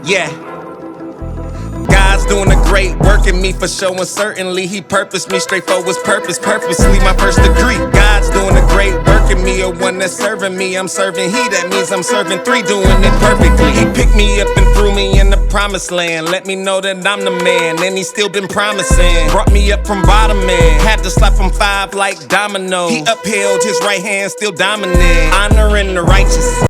Yeah. God's doing a great work in me for sure, and certainly He purposed me straight for His purpose, purposely my first degree. God's doing a great work in me, a one that's serving me. I'm serving He, that means I'm serving three, doing it perfectly. He picked me up and threw me in the promised land, let me know that I'm the man, and He's still been promising. Brought me up from bottom, man, had to slap from 5 like domino. He upheld His right hand, still dominant, honoring the righteous.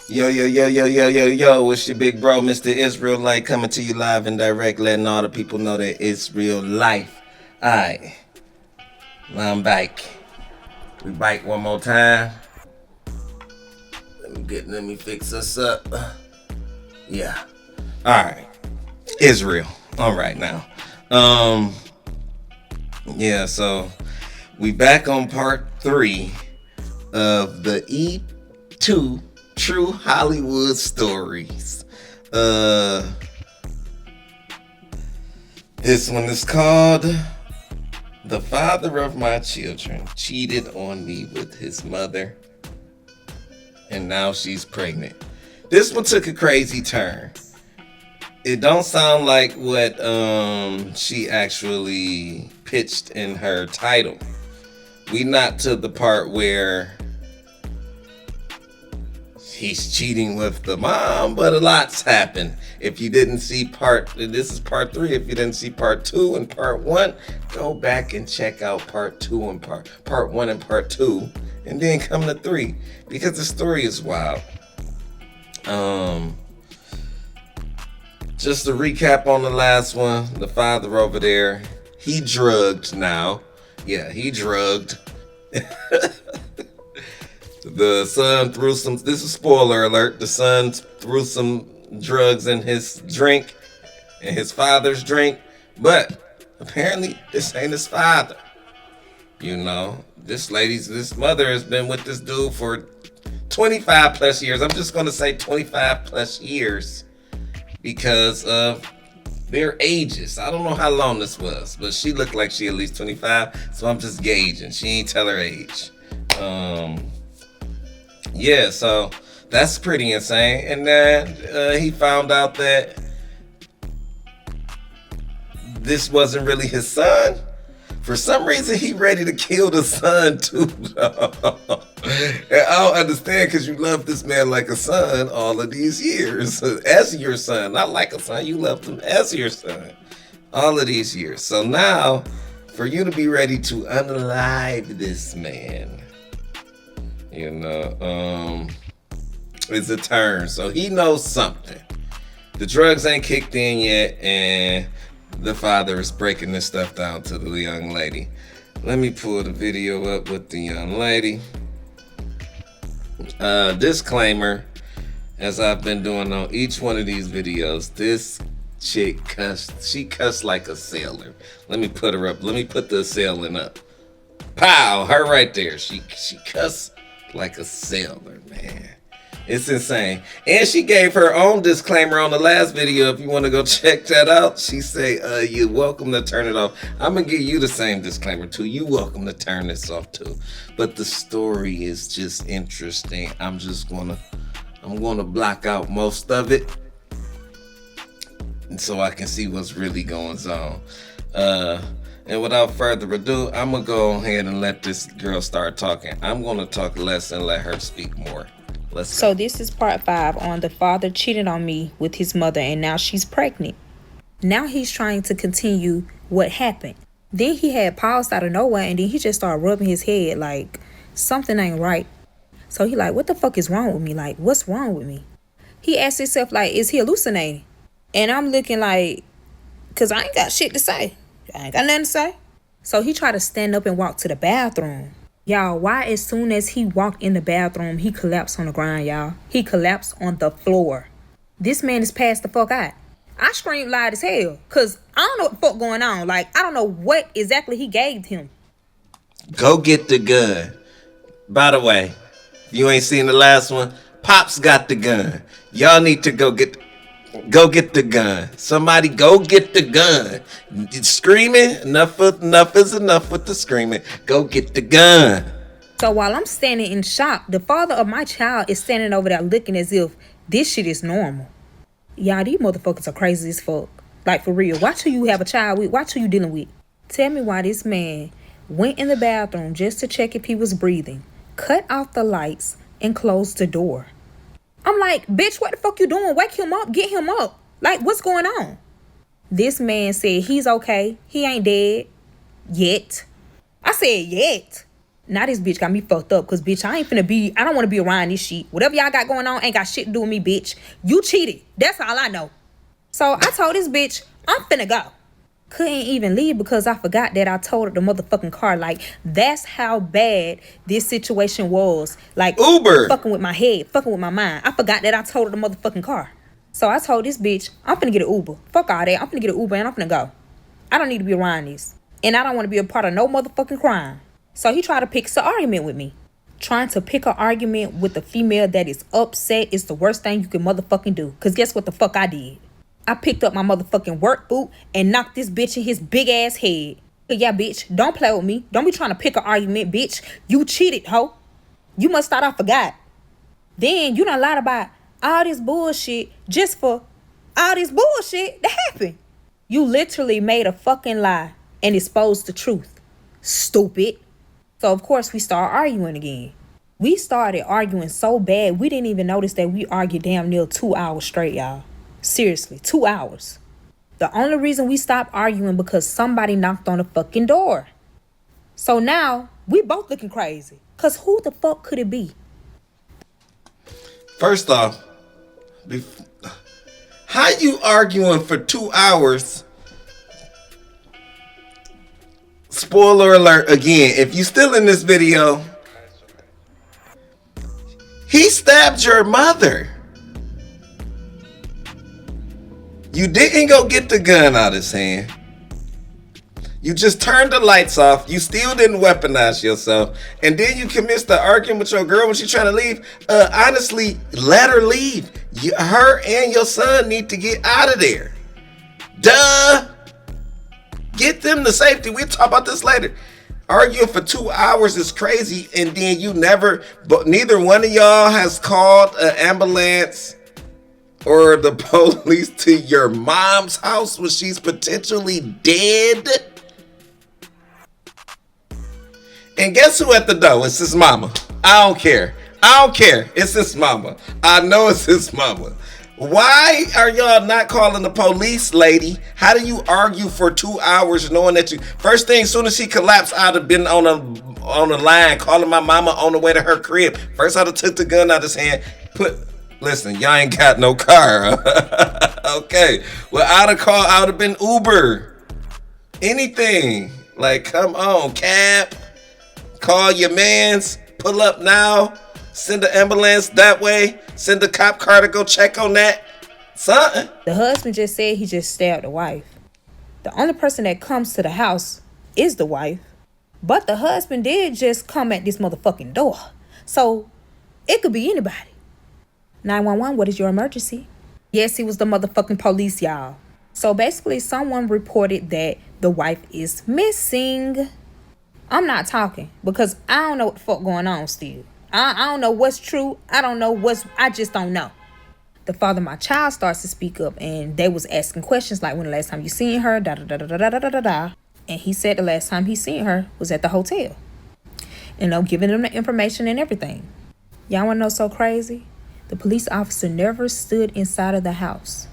Yo, it's your big bro, Mr. Israelite, coming to you live and direct, letting all the people know that it's real life. Alright, now I'm back. We bike one more time. Let me fix us up. Yeah. Alright. Israel. Alright now. Yeah, so we back on part 3 of the E2 True Hollywood Stories. This one is called The Father of My Children Cheated on Me with His Mother, and now she's pregnant. This one took a crazy turn. It don't sound like what she actually pitched in her title. We not to the part where he's cheating with the mom, but a lot's happened. If you didn't see this is part 3. If you didn't see part 2 and part 1, go back and check out part 2 and part 1 and part 2, and then come to 3, because the story is wild. Just to recap on the last one, the father over there, he drugged now. Yeah, he drugged. The son threw some, this is spoiler alert, the son threw some drugs in his drink, in his father's drink, but apparently this ain't his father. You know, this mother has been with this dude for 25 plus years. I'm just gonna say 25 plus years because of their ages. I don't know how long this was, but she looked like she at least 25, so I'm just gauging. She ain't tell her age. Yeah, so that's pretty insane. And then he found out that this wasn't really his son. For some reason, he ready to kill the son too. And I don't understand, because you love this man like a son all of these years. As your son, not like a son. You loved him as your son all of these years. So now, for you to be ready to unalive this man, you know, it's a turn. So he knows something. The drugs ain't kicked in yet, and the father is breaking this stuff down to the young lady. Let me pull the video up with the young lady. Disclaimer, as I've been doing on each one of these videos, this chick cussed like a sailor. Let me put her up. Let me put the assailant up. Pow, her right there. She cussed like a sailor, man. It's insane. And she gave her own disclaimer on the last video. If you want to go check that out, she say, you're welcome to turn it off. I'm going to give you the same disclaimer too. You're welcome to turn this off too. But the story is just interesting. I'm going to block out most of it, and so I can see what's really going on. And without further ado, I'm going to go ahead and let this girl start talking. I'm going to talk less and let her speak more. So this is part 5 on the father cheated on me with his mother, and now she's pregnant. Now he's trying to continue what happened. Then he had paused out of nowhere, and then he just started rubbing his head like something ain't right. So he like, what the fuck is wrong with me? Like, what's wrong with me? He asked himself, like, is he hallucinating? And I'm looking like, because I ain't got shit to say. I ain't got nothing to say. So he tried to stand up and walk to the bathroom. Y'all, why as soon as he walked in the bathroom, he collapsed on the ground, y'all? He collapsed on the floor. This man is passed the fuck out. I screamed loud as hell, because I don't know what the fuck going on. Like, I don't know what exactly he gave him. Go get the gun. By the way, if you ain't seen the last one, Pop's got the gun. Y'all need to go get the gun. Somebody go get the gun. Screaming, enough is enough with the screaming. Go get the gun. So while I'm standing in shock, the father of my child is standing over there looking as if this shit is normal. Y'all, these motherfuckers are crazy as fuck. Like, for real. Watch who you have a child with. Watch who you dealing with. Tell me why this man went in the bathroom just to check if he was breathing, cut off the lights, and closed the door. I'm like, bitch, what the fuck you doing? Wake him up. Get him up. Like, what's going on? This man said he's okay. He ain't dead. Yet. I said yet. Now this bitch got me fucked up. Because, bitch, I don't want to be around this shit. Whatever y'all got going on ain't got shit to do with me, bitch. You cheated. That's all I know. So I told this bitch, I'm finna go. Couldn't even leave because I forgot that I told the motherfucking car. Like, that's how bad this situation was. Like, Uber. Fucking with my head, fucking with my mind. I forgot that I told the motherfucking car. So I told this bitch, I'm finna get an Uber. Fuck all that. I'm finna get an Uber and I'm finna go. I don't need to be around this. And I don't want to be a part of no motherfucking crime. So he tried to pick an argument with me. Trying to pick an argument with a female that is upset is the worst thing you can motherfucking do. Because guess what the fuck I did? I picked up my motherfucking work boot and knocked this bitch in his big ass head. Yeah, bitch, don't play with me. Don't be trying to pick an argument, bitch. You cheated, ho. You must thought I forgot. Then you done lied about all this bullshit just for all this bullshit that happened. You literally made a fucking lie and exposed the truth. Stupid. So, of course, we start arguing again. We started arguing so bad, we didn't even notice that we argued damn near 2 hours straight, y'all. Seriously, 2 hours. The only reason we stopped arguing because somebody knocked on the fucking door. So now, we both looking crazy. Because who the fuck could it be? First off, how you arguing for 2 hours? Spoiler alert again, if you still in this video, he stabbed your mother. You didn't go get the gun out of his hand. You just turned the lights off. You still didn't weaponize yourself. And then you commenced the argument with your girl when she's trying to leave. Honestly, let her leave. Her and your son need to get out of there. Duh. Get them to safety. We'll talk about this later. Arguing for 2 hours is crazy. And then neither one of y'all has called an ambulance or the police to your mom's house when she's potentially dead. And guess who at the door? It's his mama. I don't care. It's his mama. I know it's his mama. Why are y'all not calling the police, lady? How do you argue for 2 hours knowing that first thing, as soon as she collapsed, I'd have been on the line calling my mama on the way to her crib. First, I'd have took the gun out of his hand, listen, y'all ain't got no car. Okay. Well, I would have been Uber. Anything. Like, come on, cab. Call your mans. Pull up now. Send the ambulance that way. Send the cop car to go check on that. Something. The husband just said he just stabbed the wife. The only person that comes to the house is the wife. But the husband did just come at this motherfucking door. So, it could be anybody. 911, what is your emergency? Yes, it was the motherfucking police, y'all. So basically, someone reported that the wife is missing. I'm not talking because I don't know what the fuck going on still. I don't know what's true. I just don't know. The father of my child starts to speak up and they was asking questions like, when the last time you seen her, da-da-da-da-da-da-da-da. And he said the last time he seen her was at the hotel. And I'm giving them the information and everything. Y'all wanna know so crazy? The police officer never stood inside of the house.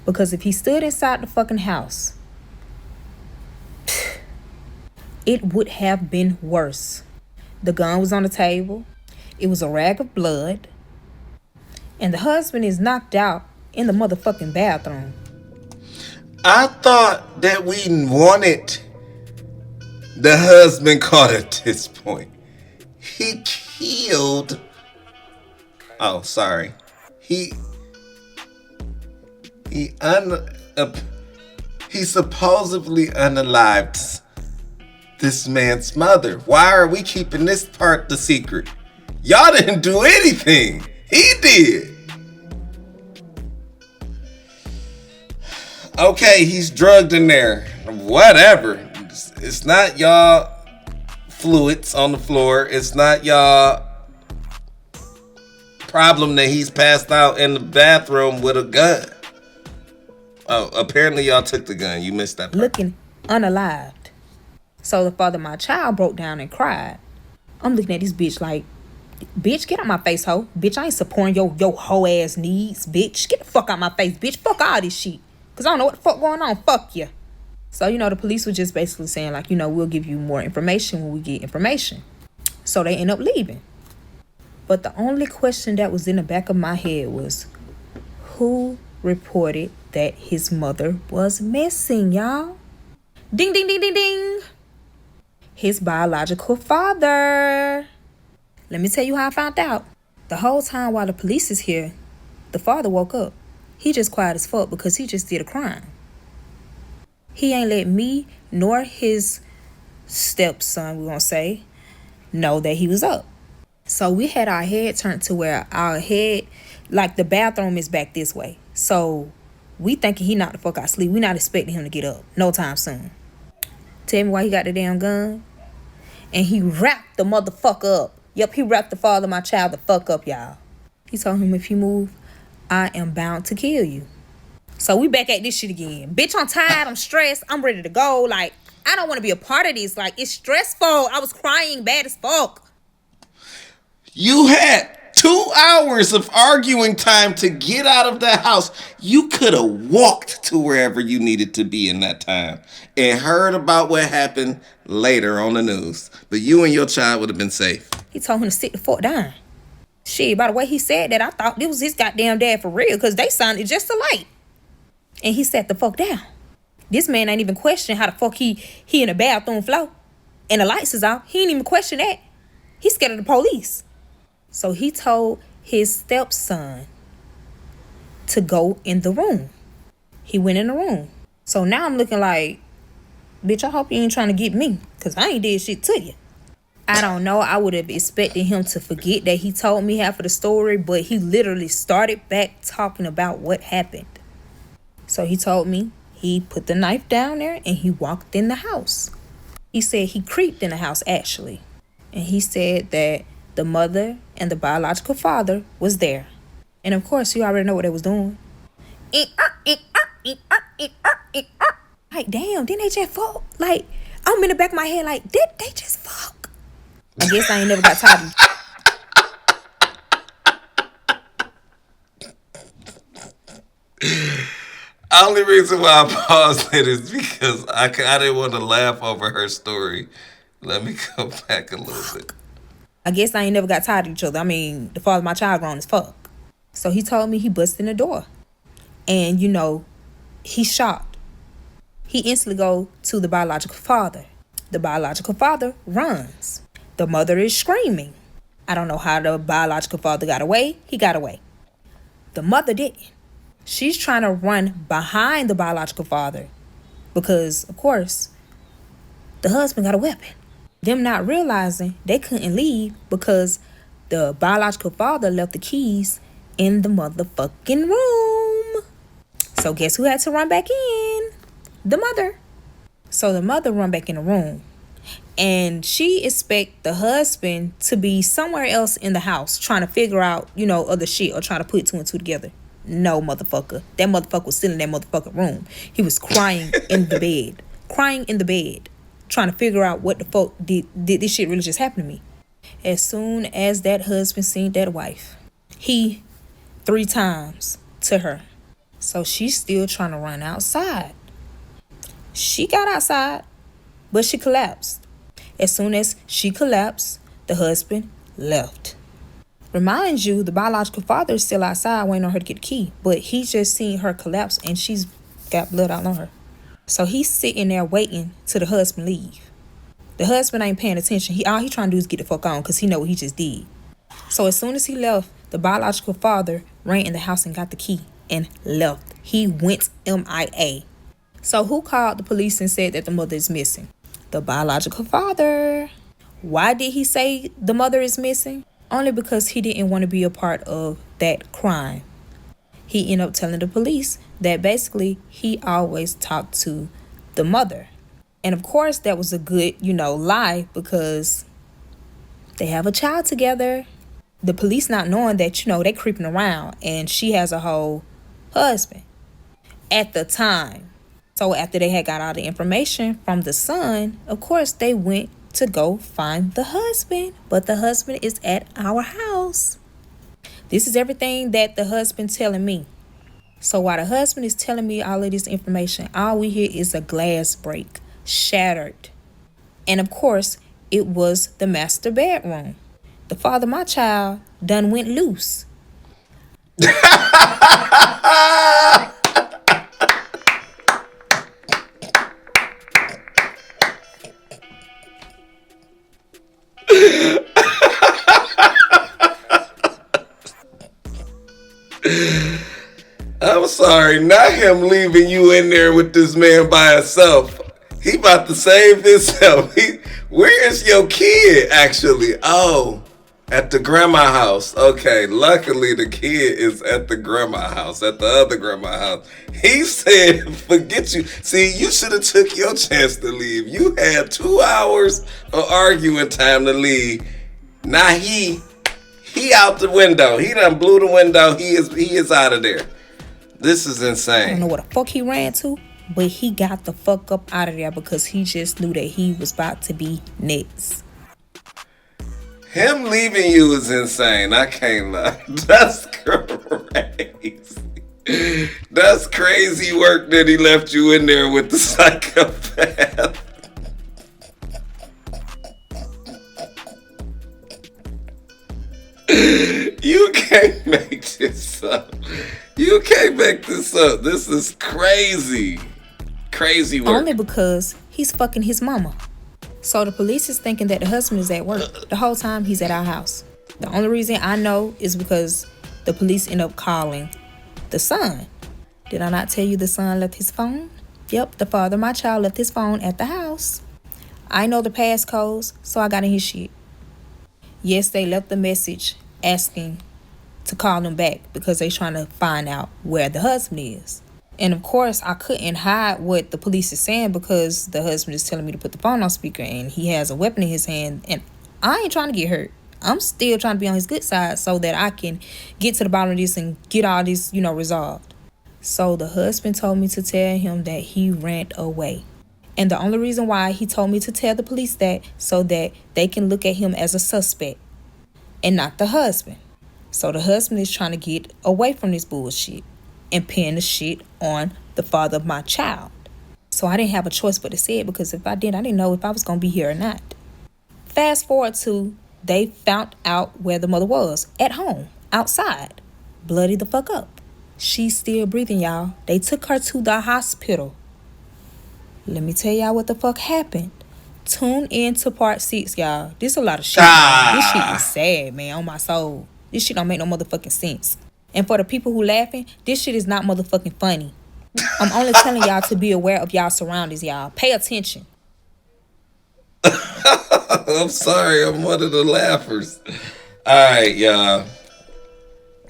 Because if he stood inside the fucking house, it would have been worse. The gun was on the table. It was a rag of blood. And the husband is knocked out in the motherfucking bathroom. I thought that we wanted the husband caught at this point. He killed... Oh, sorry. He supposedly unalived this man's mother. Why are we keeping this part the secret? Y'all didn't do anything. He did. Okay, he's drugged in there. Whatever. It's not y'all fluids on the floor. It's not y'all problem that he's passed out in the bathroom with a gun. Oh, apparently y'all took the gun. You missed that part. looking unalived. So the father of my child broke down and cried. I'm looking at this bitch like, bitch, get out my face, hoe. Bitch, I ain't supporting your hoe ass needs, bitch. Get the fuck out my face, bitch. Fuck all this shit. Cause I don't know what the fuck going on. Fuck you. So, the police were just basically saying like, we'll give you more information when we get information. So they end up leaving. But the only question that was in the back of my head was, who reported that his mother was missing, y'all? Ding, ding, ding, ding, ding. His biological father. Let me tell you how I found out. The whole time while the police is here, the father woke up. He just quiet as fuck because he just did a crime. He ain't let me nor his stepson, we're gonna say, know that he was up. So we had our head turned to where our head, like the bathroom is back this way. So we thinking he knocked the fuck out sleep. We not expecting him to get up no time soon. Tell me why he got the damn gun. And he wrapped the motherfucker up. Yep, he wrapped the father of my child the fuck up, y'all. He told him, if you move, I am bound to kill you. So we back at this shit again. Bitch, I'm tired. I'm stressed. I'm ready to go. Like, I don't want to be a part of this. Like, it's stressful. I was crying bad as fuck. You had 2 hours of arguing time to get out of that house. You could have walked to wherever you needed to be in that time and heard about what happened later on the news. But you and your child would have been safe. He told him to sit the fuck down. Shit, by the way he said that, I thought it was his goddamn dad for real, because they sounded just alike. And he sat the fuck down. This man ain't even questioning how the fuck he in the bathroom floor and the lights is off. He ain't even question that. He's scared of the police. So he told his stepson to go in the room. He went in the room. So now I'm looking like, bitch, I hope you ain't trying to get me, because I ain't did shit to you. I don't know. I would have expected him to forget that he told me half of the story, but he literally started back talking about what happened. So he told me he put the knife down there and he walked in the house. He said he creeped in the house, actually. And he said that the mother and the biological father was there. And of course, you already know what they was doing. Like, damn, didn't they just fuck? Like, I'm in the back of my head like, did they just fuck? I guess I ain't never got tired of Only reason why I paused it is because I didn't want to laugh over her story. Let me go back a little bit. I guess I ain't never got tired of each other. I mean, the father of my child grown as fuck. So he told me he busted in the door. And, he's shocked. He instantly go to the biological father. The biological father runs. The mother is screaming. I don't know how the biological father got away. He got away. The mother didn't. She's trying to run behind the biological father because, of course, the husband got a weapon. Them not realizing they couldn't leave because the biological father left the keys in the motherfucking room. So guess who had to run back in? The mother. So the mother run back in the room. And she expect the husband to be somewhere else in the house trying to figure out, other shit or trying to put two and two together. No, motherfucker. That motherfucker was still in that motherfucking room. He was crying in the bed. Crying in the bed. Trying to figure out what the fuck did this shit really just happen to me. As soon as that husband seen that wife, he 3 times to her. So she's still trying to run outside. She got outside, but she collapsed. As soon as she collapsed, the husband left. Remind you, the biological father is still outside waiting on her to get the key. But he just seen her collapse and she's got blood out on her. So he's sitting there waiting till the husband leave. The husband ain't paying attention. All he trying to do is get the fuck on because he know what he just did. So as soon as he left, the biological father ran in the house and got the key and left. He went MIA. So who called the police and said that the mother is missing? The biological father. Why did he say the mother is missing? Only because he didn't want to be a part of that crime. He ended up telling the police that basically he always talked to the mother. And of course that was a good, lie because they have a child together. The police not knowing that, they creeping around and she has a whole husband. at the time. So after they had got all the information from the son, of course they went to go find the husband. But the husband is at our house. This is everything that the husband telling me. So while the husband is telling me all of this information, all we hear is a glass break, shattered. And of course, it was the master bedroom. The father of my child done went loose. I'm sorry, not him leaving you in there with this man by himself. He about to save himself. Where is your kid, actually? Oh, at the grandma house. Okay, luckily the kid is at the grandma house, at the other grandma house. He said, forget you. See, you should have took your chance to leave. You had 2 hours of arguing time to leave. Now he out the window. He done blew the window. He is out of there. This is insane. I don't know what the fuck he ran to, but he got the fuck up out of there because he just knew that he was about to be next. Him leaving you is insane. I can't lie. That's crazy. That's crazy work that he left you in there with the psychopath. You can't make this up. You can't make this up. This is crazy. Crazy work. Only because he's fucking his mama. So the police is thinking that the husband is at work. The whole time he's at our house. The only reason I know is because the police end up calling the son. Did I not tell you the son left his phone? Yep, the father of my child left his phone at the house. I know the passcodes, so I got in his shit. Yes, they left the message asking to call them back because they trying to find out where the husband is. And of course, I couldn't hide what the police is saying because the husband is telling me to put the phone on speaker and he has a weapon in his hand. And I ain't trying to get hurt. I'm still trying to be on his good side so that I can get to the bottom of this and get all this, resolved. So the husband told me to tell him that he ran away. And the only reason why he told me to tell the police that so that they can look at him as a suspect and not the husband. So the husband is trying to get away from this bullshit and pin the shit on the father of my child. So I didn't have a choice but to say it because if I did, I didn't know if I was going to be here or not. Fast forward to they found out where the mother was at home, outside, bloody the fuck up. She's still breathing, y'all. They took her to the hospital. Let me tell y'all what the fuck happened. Tune in to part 6, y'all. This a lot of shit, man. This shit is sad, man, on my soul. This shit don't make no motherfucking sense. And for the people who laughing, this shit is not motherfucking funny. I'm only telling y'all to be aware of y'all surroundings, y'all. Pay attention. I'm sorry, I'm one of the laughers. Alright, y'all.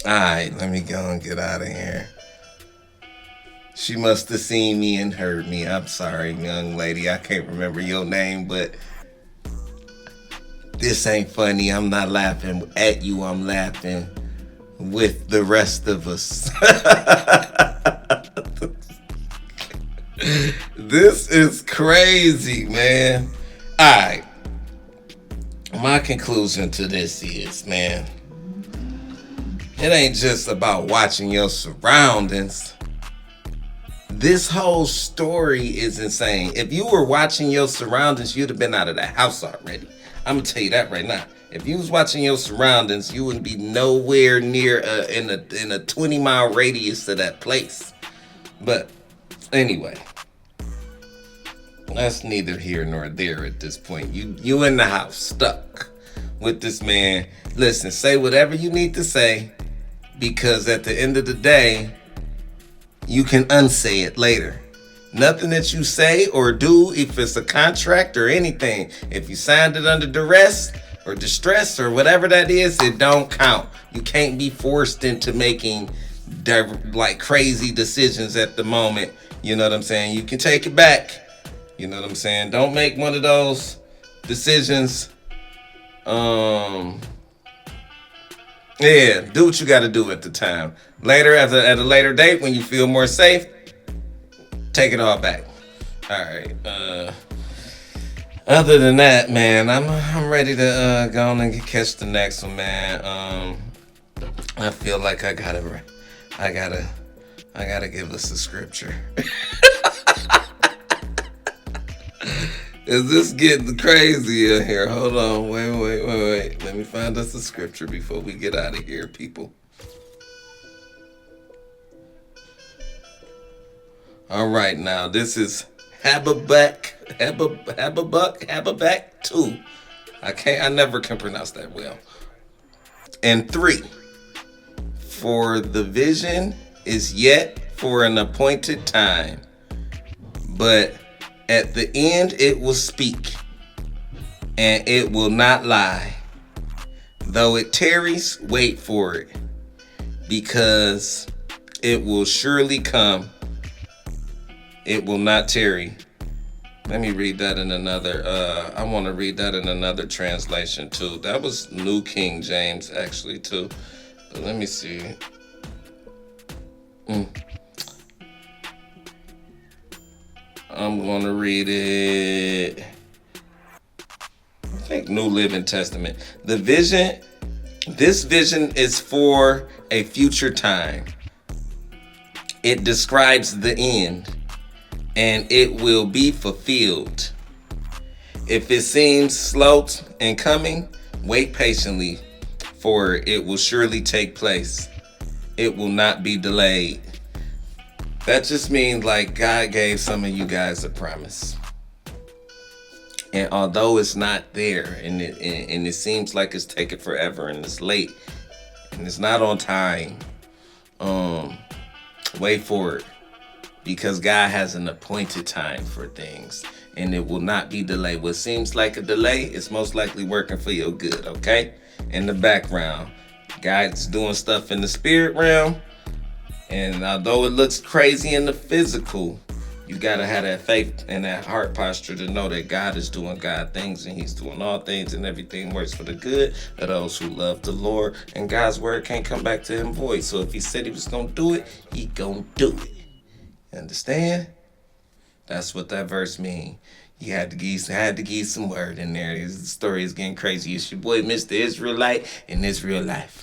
Alright, let me go and get out of here. She must have seen me and heard me. I'm sorry, young lady. I can't remember your name, but this ain't funny. I'm not laughing at you. I'm laughing with the rest of us. This is crazy, man. Alright. My conclusion to this is, man, it ain't just about watching your surroundings. This whole story is insane. If you were watching your surroundings, you'd have been out of the house already. I'm gonna tell you that right now. If you was watching your surroundings, you wouldn't be nowhere near in a 20-mile radius of that place. But anyway, that's neither here nor there at this point. You in the house, stuck with this man. Listen, say whatever you need to say, because at the end of the day, you can unsay it later. Nothing that you say or do, if it's a contract or anything, if you signed it under duress or distress or whatever that is, it don't count. You can't be forced into making like crazy decisions at the moment. You know what I'm saying? You can take it back. You know what I'm saying? Don't make one of those decisions. Yeah, do what you got to do at the time. Later, at a later date, when you feel more safe, Take it all back. All right. Other than that, man, I'm ready to go on and catch the next one, man. I feel like I gotta give us a scripture. Is this getting crazy in here? Hold on, wait. Let me find us a scripture before we get out of here, people. All right, now this is Habakkuk 2. I never can pronounce that well. And 3. For the vision is yet for an appointed time, but at the end it will speak, and it will not lie. Though it tarries, wait for it, because it will surely come. It will not tarry. Let me read that in another, I want to read that in another translation too. That was New King James actually too. But let me see. I'm going to read it. I think New Living Testament. This vision is for a future time. It describes the end, and it will be fulfilled. If it seems slow in coming, wait patiently, for it will surely take place. It will not be delayed. That just means like God gave some of you guys a promise. And although it's not there, and it seems like it's taking forever and it's late and it's not on time, wait for it. Because God has an appointed time for things, and it will not be delayed. What seems like a delay is most likely working for your good, okay? In the background, God's doing stuff in the spirit realm, and although it looks crazy in the physical, you gotta have that faith and that heart posture to know that God is doing God things, and He's doing all things, and everything works for the good of those who love the Lord. And God's word can't come back to Him void. So if He said He was gonna do it, He gonna do it. Understand? That's what that verse means. You had to give some word in there. The story is getting crazy. It's your boy, Mr. Israelite, in Israel Life.